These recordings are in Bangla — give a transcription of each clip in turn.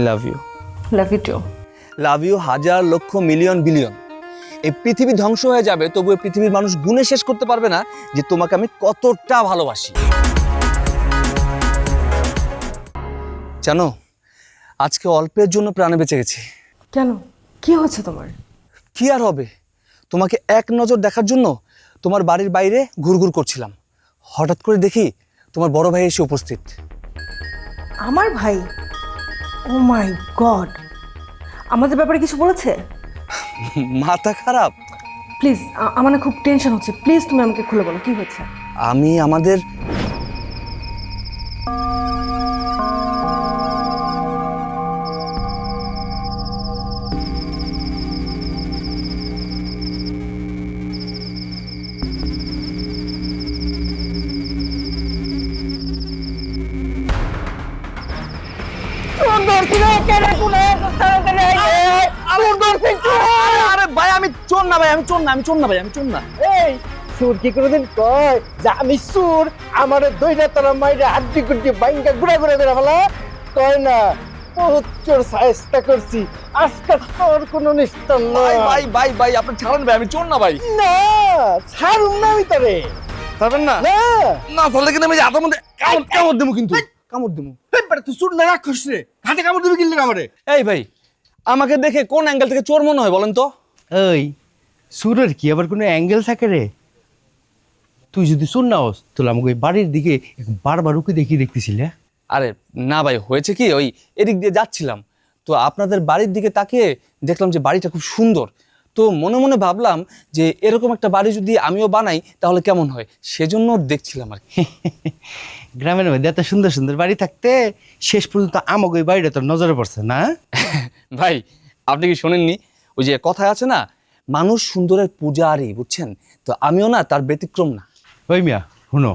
Love you. Love you too. Love you হাজার লক্ষ মিলিয়ন বিলিয়ন। এই পৃথিবী ধ্বংস হয়ে যাবে, তবু এই পৃথিবীর মানুষ গুণে শেষ করতে পারবে না যে তোমাকে আমি কতটা ভালোবাসি। জানো, আজকে অল্পের জন্য প্রাণে বেঁচে গেছি। কেন, কি হচ্ছে তোমার? কি আর হবে, তোমাকে এক নজর দেখার জন্য তোমার বাড়ির বাইরে ঘুরঘুর করছিলাম। হঠাৎ করে দেখি তোমার বড় ভাই এসে উপস্থিত। আমার ভাই? ও মাই গড, আমাদের ব্যাপারে কিছু বলেছে? মাথা খারাপ? প্লিজ, আমার না খুব টেনশন হচ্ছে, প্লিজ তুমি আমাকে খুলে বলো কি হয়েছে। আমি আমাদের আরে ভাই, আমি চোর না ভাই, আমি চোর না, আমি চোর না ভাই, আমি চোর না। এই সুর কি কোনোদিন কয় যে আমি সুর? আমার দইটা তোরা মাইরে হাড্ডি কুড্ডি বাইঙ্গা ঘুরা ঘুরা করে ফেলা কয় না। বহুত চোর চেষ্টা করছি, আজকে তোর কোনো নিস্তার ভাই নয়। ভাই ভাই ভাই, আপনি ছাড়েন ভাই, আমি চোর না ভাই। না ছাড়ুন না আমি তোরে। পারবেন না? না না তাহলে কিন্তু আমি হাতের মধ্যে কামড় দেবো, কিন্তু কামড় দেবো। তুই সুর না রাখস রে, হাতে কামড় দিবি কিনলে কামড়ে। এই ভাই, আমাকে দেখে কোন অ্যাঙ্গেল থেকে চোর মনে হয় বলেন তো? ওই সুরের কি আবার কোনো অ্যাঙ্গেল থাকে রে? তুই যদি সুর না হস তাহলে আমাকে ওই বাড়ির দিকে বারবার উকি দেখি দেখতেছিল। আরে না ভাই, হয়েছে কি, ওই এদিক দিয়ে যাচ্ছিলাম তো আপনাদের বাড়ির দিকে তাকিয়ে দেখলাম যে বাড়িটা খুব সুন্দর। তো মনে মনে ভাবলাম যে এরকম একটা বাড়ি যদি আমিও বানাই তাহলে কেমন হয়, সেজন্য দেখছিলাম আর কি। গ্রামের মধ্যে এত সুন্দর সুন্দর বাড়ি থাকতে শেষ পর্যন্ত আমাকে ওই বাড়িটা তোর নজরে পড়ছে না? ভাই, আপনি কি শোনেননি ওই যে কথায় আছে না, মানুষ সুন্দরের পূজারি, বুঝছেন? তো আমিও না তার ব্যতিক্রম না। ওই মিয়া শুনো,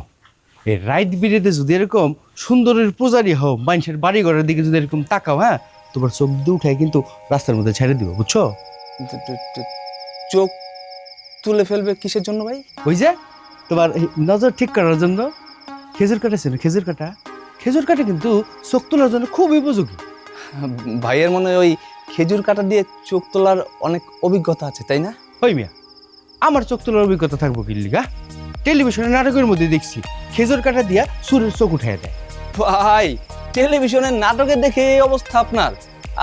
এই রাইত বিরেতে যদি এরকম সুন্দরের পূজারি হও, মানুষের বাড়ি ঘরের দিকে যদি এরকম তাকাও, হ্যাঁ তোমার চোখ দিয়ে উঠায় কিন্তু রাস্তার মধ্যে ছেড়ে দিব, বুঝছো? চোখ তুলে ফেলবে কিসের জন্য ভাই? ওই যে তোমার এই নজর ঠিক করার জন্য। খেজুর কাটা ছিল, খেজুর কাটা, খেজুর কাটা কিন্তু চোখ তোলার জন্য খুব উপযোগী। ভাইয়ের মনে হয় ওই খেজুর কাটা দিয়ে চোখ তোলার অনেক অভিজ্ঞতা আছে, তাই না? ওই মিয়া আমার চোখ তোলার অভিজ্ঞতা থাকবো কি লিগা? টেলিভিশনের নাটকের মধ্যে দেখছি খেজুর কাটা দিয়া সুরের চোখ উঠাই দেয়। ভাই, টেলিভিশনের নাটকে দেখে এই অবস্থা আপনার।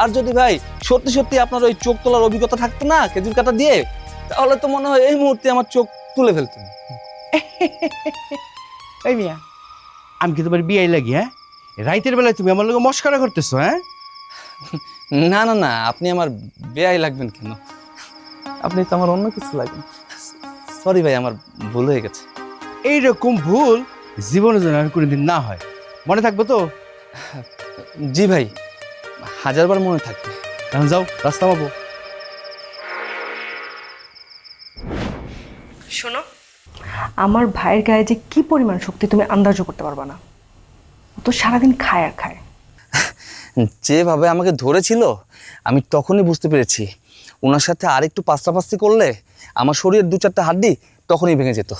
আর যদি ভাই সত্যি সত্যি আপনার ওই চোখ তোলার অভিজ্ঞতা থাকতো না খেজুর কাটা দিয়ে, তাহলে তো মনে হয় এই মুহূর্তে আমার চোখ তুলে ফেলতেন। এই মিয়া আমি কি তোমার বিয়ে লাগি? হ্যাঁ রাইতের বেলায় তুমি আমার লোক মস্করা করতেছো? হ্যাঁ না না না, আপনি আমার বেয়াই লাগবেন কেন? আপনি তো আমার অন্য কিছু লাগবেন। সরি ভাই, আমার ভুল হয়ে গেছে। এইরকম ভুল জীবনে যেন আর কোনোদিন না হয়, মনে থাকবো তো? জি ভাই, হাজারবার মনে থাকবে। এখন যাও, রাস্তা পাবো। শোনো, আমার ভাইয়ের গায়ে যে কি পরিমাণ শক্তি তুমি আন্দাজও করতে পারবা না। ও তো সারাদিন খায় আর খায়। যেভাবে আমাকে ধরেছিল আমি তখনই বুঝতে পেরেছি ওনার সাথে আর একটু পাস্তাপাস্তি করলে আমার শরীরের দু চারটা হাড্ডি তখনই ভেঙে যেত।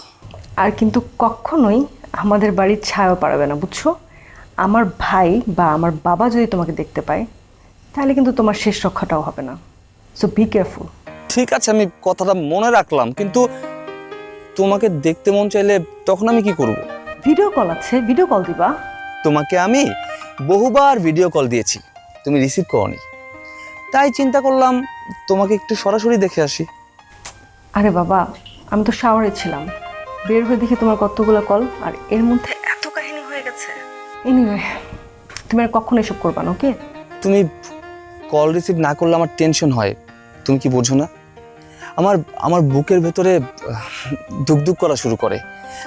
আর কিন্তু কখনোই আমাদের বাড়ির ছায়াও পারবে না, বুঝছো? আমার ভাই বা আমার বাবা যদি তোমাকে দেখতে পায় তাহলে কিন্তু তোমার শেষ রক্ষাটাও হবে না। So be careful. ঠিক আছে, আমি কথাটা মনে রাখলাম, কিন্তু তোমাকে দেখতে মন চাইলে তখন আমি কি করব? ভিডিও কল আছে, ভিডিও কল দিবা। তোমাকে আমি বহুবার ভিডিও কল দিয়েছি, তুমি রিসিভ করোনি। তাই চিন্তা করলাম তোমাকে একটু সরাসরি দেখে আসি। আরে বাবা, আমি তো শাওয়ারে ছিলাম, বের হয়ে দেখি তোমার কতগুলো কল, আর এর মধ্যে এত কাহিনী হয়ে গেছে। এনিওয়ে, তুমি আর কখনো এসব করবা না, ওকে? তুমি কল রিসিভ না করলে আমার টেনশন হয়, তুমি কি বোঝো না? আমার আমার বুকের ভেতরে ধুকধুক করা শুরু করে।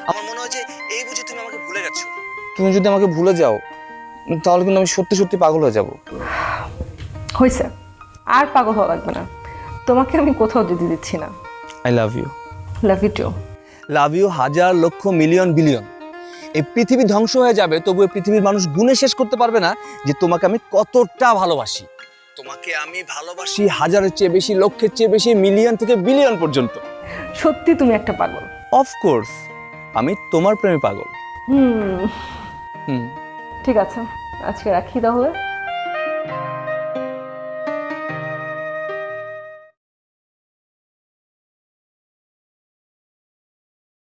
আমার মনে হয় যে এই বুঝি তুমি আমাকে ভুলে গেছো। তুমি যদি আমাকে ভুলে যাও তাহলে কিন্তু আমি সত্যি সত্যি পাগল হয়ে যাব। হয়েছে, আর পাগল হওয়া লাগবে না। তোমাকে আমি কোথাও যেতে দিচ্ছি না। I love you. Love you too. Love you হাজার লক্ষ মিলিয়ন বিলিয়ন। এই পৃথিবী ধ্বংস হয়ে যাবে, তবু এই পৃথিবীর মানুষ গুণে শেষ করতে পারবে না যে তোমাকে আমি কতটা ভালোবাসি। তোমাকে আমি ভালোবাসি হাজারের চেয়ে বেশি, লক্ষের চেয়ে বেশি, মিলিয়ন থেকে বিলিয়ন পর্যন্ত। সত্যি তুমি একটা পাগল। অফকোর্স, আমি তোমার প্রেমে পাগল। হুম, হুম। ঠিক আছে, আজকে রাখি তাহলে।